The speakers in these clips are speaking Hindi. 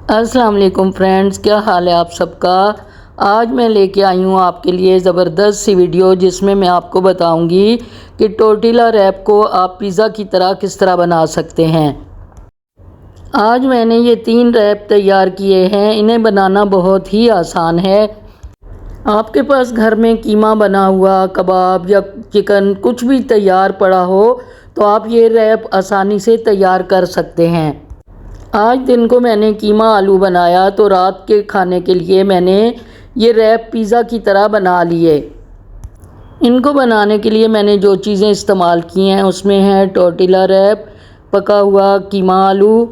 अस्सलाम वालेकुम फ्रेंड्स, क्या हाल है आप सबका। आज मैं लेके आई हूँ आपके लिए ज़बरदस्त सी वीडियो जिसमें मैं आपको बताऊँगी कि टोर्टिला रैप को आप पिज़्ज़ा की तरह किस तरह बना सकते हैं। आज मैंने ये 3 रैप तैयार किए हैं। इन्हें बनाना बहुत ही आसान है। आपके पास घर में कीमा बना हुआ, कबाब या चिकन कुछ भी तैयार पड़ा हो तो आप ये रैप आसानी से तैयार कर सकते हैं। आज दिन को मैंने कीमा आलू बनाया तो रात के खाने के लिए मैंने ये रैप पिज़्ज़ा की तरह बना लिए। इनको बनाने के लिए मैंने जो चीज़ें इस्तेमाल की हैं उसमें है टोर्टिला रैप, पका हुआ कीमा आलू,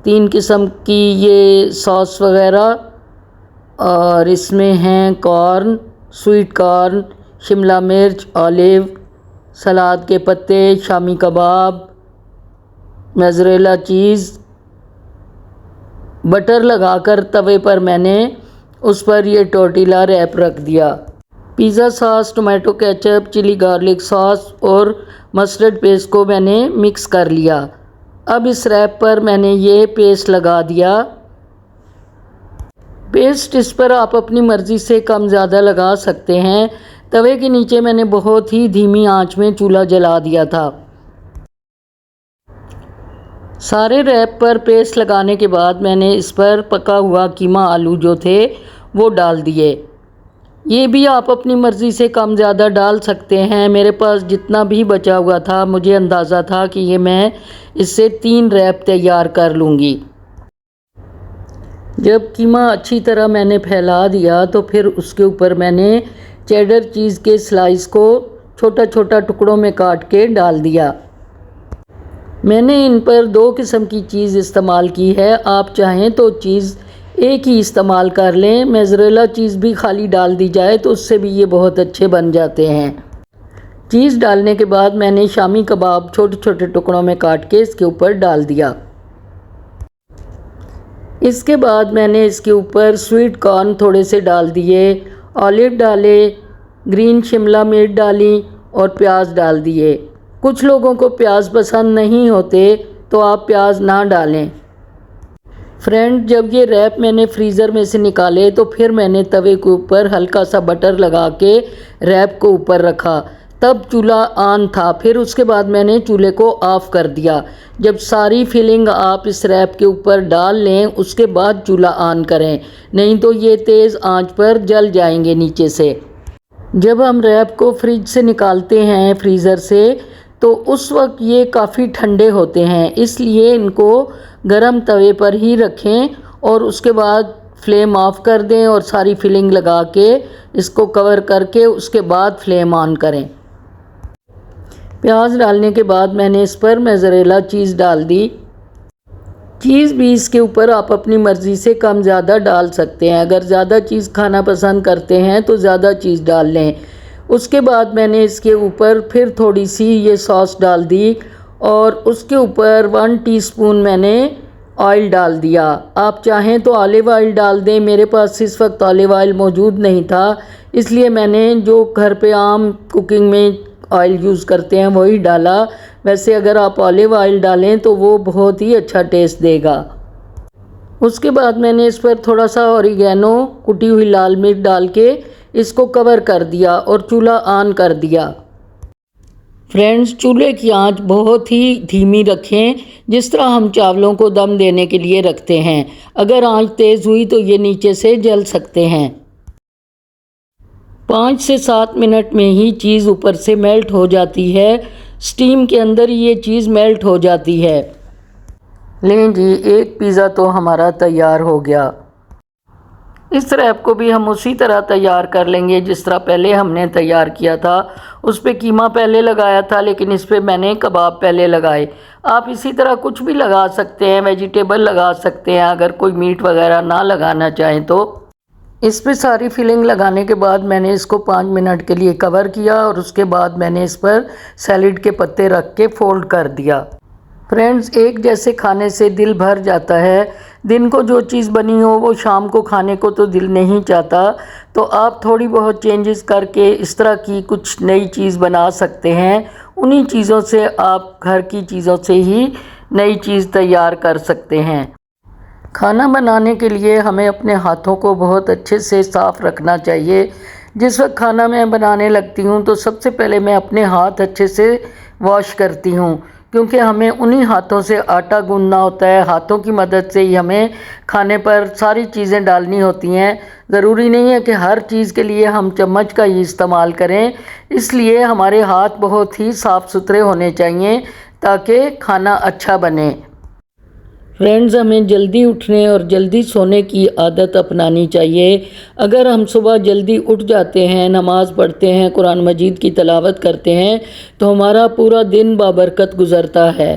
3 किस्म की ये सॉस वगैरह, और इसमें हैं कॉर्न, स्वीट कॉर्न, शिमला मिर्च, ऑलिव, सलाद के पत्ते, shami kebab, mozzarella cheese. Butter लगाकर तवे पर मैंने उस पर ये टोर्टिला रैप रख दिया। Pizza sauce, tomato ketchup, chilli garlic sauce और मस्टर्ड पेस्ट को मैंने मिक्स कर लिया। अब इस रैप पर मैंने ये पेस्ट लगा दिया। पेस्ट इस पर आप अपनी मर्ज़ी से कम ज़्यादा लगा सकते हैं। तवे के नीचे मैंने बहुत ही धीमी आंच में चूल्हा जला दिया था। सारे रैप पर पेस्ट लगाने के बाद मैंने इस पर पका हुआ कीमा आलू जो थे वो डाल दिए। ये भी आप अपनी मर्ज़ी से कम ज़्यादा डाल सकते हैं। मेरे पास जितना भी बचा हुआ था, मुझे अंदाज़ा था कि ये मैं इससे 3 रैप तैयार कर लूँगी। जब कीमा अच्छी तरह मैंने फैला दिया तो फिर उसके ऊपर मैंने चेडर चीज़ के स्लाइस को छोटा छोटा टुकड़ों में काट के डाल दिया। मैंने इन पर 2 किस्म की चीज़ इस्तेमाल की है। आप चाहें तो चीज़ एक ही इस्तेमाल कर लें। मोज़रेला चीज़ भी खाली डाल दी जाए तो उससे भी ये बहुत अच्छे बन जाते हैं। चीज़ डालने के बाद मैंने शामी कबाब छोटे छोटे टुकड़ों में काट के इसके ऊपर डाल दिया। इसके बाद मैंने इसके ऊपर स्वीट कॉर्न थोड़े से डाल दिए, ऑलिव डाले, ग्रीन शिमला मिर्च डाली और प्याज डाल दिए। कुछ लोगों को प्याज पसंद नहीं होते तो आप प्याज ना डालें। फ्रेंड, जब ये रैप मैंने फ्रीज़र में से निकाले तो फिर मैंने तवे के ऊपर हल्का सा बटर लगा के रैप को ऊपर रखा। तब चूल्हा ऑन था। फिर उसके बाद मैंने चूल्हे को ऑफ़ कर दिया। जब सारी फिलिंग आप इस रैप के ऊपर डाल लें उसके बाद चूल्हा ऑन करें, नहीं तो ये तेज़ आंच पर जल जाएंगे नीचे से। जब हम रैप को फ्रिज से निकालते हैं फ्रीज़र से तो उस वक्त ये काफ़ी ठंडे होते हैं, इसलिए इनको गरम तवे पर ही रखें और उसके बाद फ्लेम ऑफ कर दें और सारी फिलिंग लगा के इसको कवर करके उसके बाद फ्लेम ऑन करें। प्याज डालने के बाद मैंने इस पर मोज़रेला चीज़ डाल दी। चीज़ भी इसके ऊपर आप अपनी मर्ज़ी से कम ज़्यादा डाल सकते हैं। अगर ज़्यादा चीज़ खाना पसंद करते हैं तो ज़्यादा चीज़ डाल लें। उसके बाद मैंने इसके ऊपर फिर थोड़ी सी ये सॉस डाल दी और उसके ऊपर 1 टीस्पून मैंने ऑयल डाल दिया। आप चाहें तो ऑलिव ऑयल डाल दें। मेरे पास इस वक्त ऑलिव ऑयल मौजूद नहीं था, इसलिए मैंने जो घर पे आम कुकिंग में ऑयल यूज़ करते हैं वही डाला। वैसे अगर आप ऑलिव ऑयल डालें तो वो बहुत ही अच्छा टेस्ट देगा। उसके बाद मैंने इस पर थोड़ा सा ऑरिगेनो, कुटी हुई लाल मिर्च डाल के इसको कवर कर दिया और चूल्हा ऑन कर दिया। फ्रेंड्स, चूल्हे की आंच बहुत ही धीमी रखें, जिस तरह हम चावलों को दम देने के लिए रखते हैं। अगर आंच तेज़ हुई तो ये नीचे से जल सकते हैं। 5 से 7 मिनट में ही चीज़ ऊपर से मेल्ट हो जाती है। स्टीम के अंदर ये चीज़ मेल्ट हो जाती है। लें जी, एक पिज़्ज़ा तो हमारा तैयार हो गया। इस रैप को भी हम उसी तरह तैयार कर लेंगे जिस तरह पहले हमने तैयार किया था। उस पर कीमा पहले लगाया था, लेकिन इस पर मैंने कबाब पहले लगाए। आप इसी तरह कुछ भी लगा सकते हैं, वेजिटेबल लगा सकते हैं अगर कोई मीट वगैरह ना लगाना चाहें तो। इस पर सारी फिलिंग लगाने के बाद मैंने इसको 5 मिनट के लिए कवर किया और उसके बाद मैंने इस पर सैलेड के पत्ते रख के फोल्ड कर दिया। फ्रेंड्स, एक जैसे खाने से दिल भर जाता है। दिन को जो चीज़ बनी हो वो शाम को खाने को तो दिल नहीं चाहता, तो आप थोड़ी बहुत चेंजेस करके इस तरह की कुछ नई चीज़ बना सकते हैं। उन्हीं चीज़ों से आप घर की चीज़ों से ही नई चीज़ तैयार कर सकते हैं। खाना बनाने के लिए हमें अपने हाथों को बहुत अच्छे से साफ़ रखना चाहिए। जिस वक्त खाना मैं बनाने लगती हूँ तो सबसे पहले मैं अपने हाथ अच्छे से वॉश करती हूँ, क्योंकि हमें उन्हीं हाथों से आटा गूंदना होता है। हाथों की मदद से ही हमें खाने पर सारी चीज़ें डालनी होती हैं। ज़रूरी नहीं है कि हर चीज़ के लिए हम चम्मच का ही इस्तेमाल करें, इसलिए हमारे हाथ बहुत ही साफ़ सुथरे होने चाहिए ताकि खाना अच्छा बने। फ्रेंड्स, हमें जल्दी उठने और जल्दी सोने की आदत अपनानी चाहिए। अगर हम सुबह जल्दी उठ जाते हैं, नमाज़ पढ़ते हैं, कुरान मजीद की तिलावत करते हैं तो हमारा पूरा दिन बाबरकत गुज़रता है।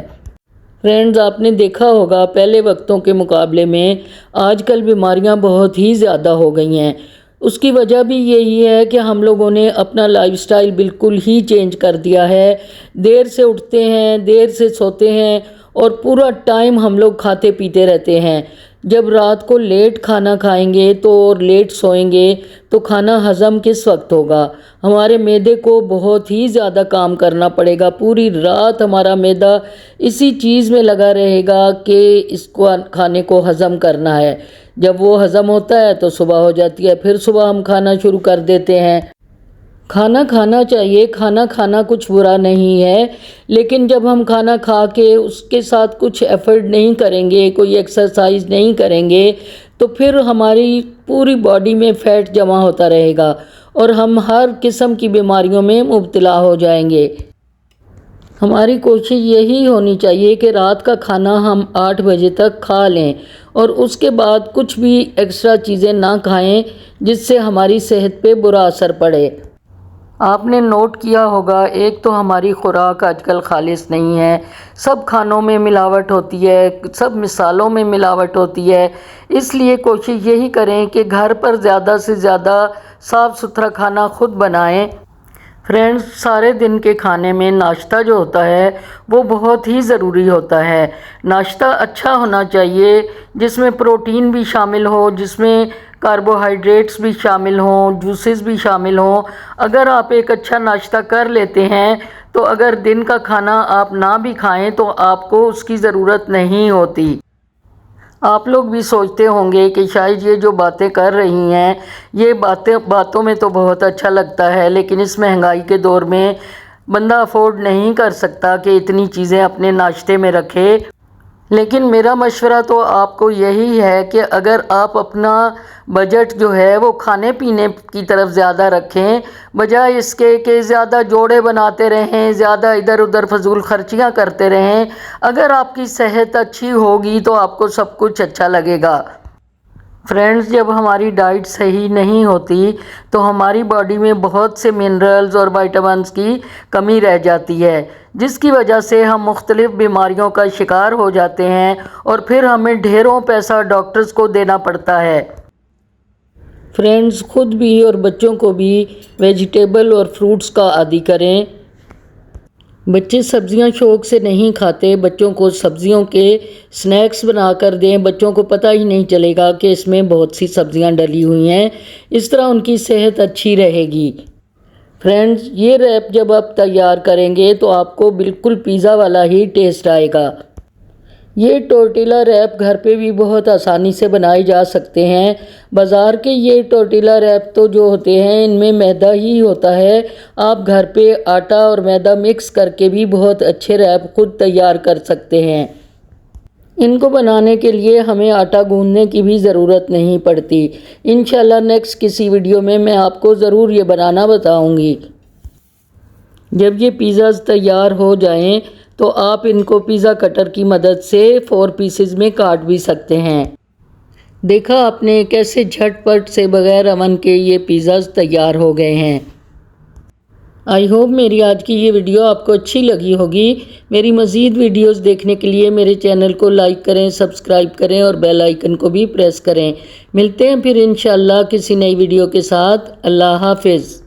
फ्रेंड्स, आपने देखा होगा पहले वक्तों के मुकाबले में आजकल बीमारियां बहुत ही ज़्यादा हो गई हैं। उसकी वजह भी यही है कि हम लोगों ने अपना लाइफस्टाइल बिल्कुल ही चेंज कर दिया है। देर से उठते हैं, देर से सोते हैं और पूरा टाइम हम लोग खाते पीते रहते हैं। जब रात को लेट खाना खाएंगे तो और लेट सोएंगे तो खाना हज़म किस वक्त होगा। हमारे मैदे को बहुत ही ज़्यादा काम करना पड़ेगा। पूरी रात हमारा मैदा इसी चीज़ में लगा रहेगा कि इसको खाने को हज़म करना है। जब वो हज़म होता है तो सुबह हो जाती है, फिर सुबह हम खाना शुरू कर देते हैं। खाना खाना चाहिए, खाना खाना कुछ बुरा नहीं है, लेकिन जब हम खाना खा के उसके साथ कुछ एफर्ट नहीं करेंगे, कोई एक्सरसाइज नहीं करेंगे तो फिर हमारी पूरी बॉडी में फ़ैट जमा होता रहेगा और हम हर किस्म की बीमारियों में मुब्तला हो जाएंगे। हमारी कोशिश यही होनी चाहिए कि रात का खाना हम 8 बजे तक खा लें और उसके बाद कुछ भी एक्स्ट्रा चीज़ें ना खाएं जिससे हमारी सेहत पे बुरा असर पड़े। आपने नोट किया होगा, एक तो हमारी खुराक आजकल खालिस नहीं है। सब खानों में मिलावट होती है, सब मिसालों में मिलावट होती है। इसलिए कोशिश यही करें कि घर पर ज़्यादा से ज़्यादा साफ़ सुथरा खाना खुद बनाएं। फ्रेंड्स, सारे दिन के खाने में नाश्ता जो होता है वो बहुत ही ज़रूरी होता है। नाश्ता अच्छा होना चाहिए जिसमें प्रोटीन भी शामिल हो, जिसमें कार्बोहाइड्रेट्स भी शामिल हों, जूसेस भी शामिल हों। अगर आप एक अच्छा नाश्ता कर लेते हैं तो अगर दिन का खाना आप ना भी खाएं तो आपको उसकी ज़रूरत नहीं होती। आप लोग भी सोचते होंगे कि शायद ये जो बातें कर रही हैं ये बातों में तो बहुत अच्छा लगता है, लेकिन इस महंगाई के दौर में बंदा अफोर्ड नहीं कर सकता कि इतनी चीज़ें अपने नाश्ते में रखे। लेकिन मेरा मशवरा तो आपको यही है कि अगर आप अपना बजट जो है वो खाने पीने की तरफ ज़्यादा रखें, बजाय इसके कि ज़्यादा जोड़े बनाते रहें, ज़्यादा इधर उधर फजूल खर्चियाँ करते रहें। अगर आपकी सेहत अच्छी होगी तो आपको सब कुछ अच्छा लगेगा। फ्रेंड्स, जब हमारी डाइट सही नहीं होती तो हमारी बॉडी में बहुत से मिनरल्स और विटामिन्स की कमी रह जाती है, जिसकी वजह से हम मुख्तलिफ़ बीमारियों का शिकार हो जाते हैं और फिर हमें ढेरों पैसा डॉक्टर्स को देना पड़ता है। फ्रेंड्स, खुद भी और बच्चों को भी वेजिटेबल और फ्रूट्स का आदी करें। बच्चे सब्जियां शौक़ से नहीं खाते, बच्चों को सब्जियों के स्नैक्स बना कर दें। बच्चों को पता ही नहीं चलेगा कि इसमें बहुत सी सब्जियां डली हुई हैं। इस तरह उनकी सेहत अच्छी रहेगी। फ्रेंड्स, ये रैप जब आप तैयार करेंगे तो आपको बिल्कुल पिज़्ज़ा वाला ही टेस्ट आएगा। ये टोर्टिला रैप घर पे भी बहुत आसानी से बनाए जा सकते हैं। बाज़ार के ये टोर्टिला रैप तो जो होते हैं इनमें मैदा ही होता है। आप घर पे आटा और मैदा मिक्स करके भी बहुत अच्छे रैप खुद तैयार कर सकते हैं। इनको बनाने के लिए हमें आटा गूंदने की भी ज़रूरत नहीं पड़ती। इंशाल्लाह नेक्स्ट किसी वीडियो में मैं आपको ज़रूर ये बनाना बताऊंगी। जब ये पिज़्ज़ाज़ तैयार हो जाएं तो आप इनको पिज़्ज़ा कटर की मदद से 4 पीसेस में काट भी सकते हैं। देखा आपने कैसे झटपट से बग़ैर अवन के ये पिज़्ज़ाज़ तैयार हो गए हैं। आई होप मेरी आज की ये वीडियो आपको अच्छी लगी होगी। मेरी मज़ीद वीडियोस देखने के लिए मेरे चैनल को लाइक करें, सब्सक्राइब करें और बेल आइकन को भी प्रेस करें। मिलते हैं फिर इंशाल्लाह किसी नई वीडियो के साथ। अल्लाह हाफिज़।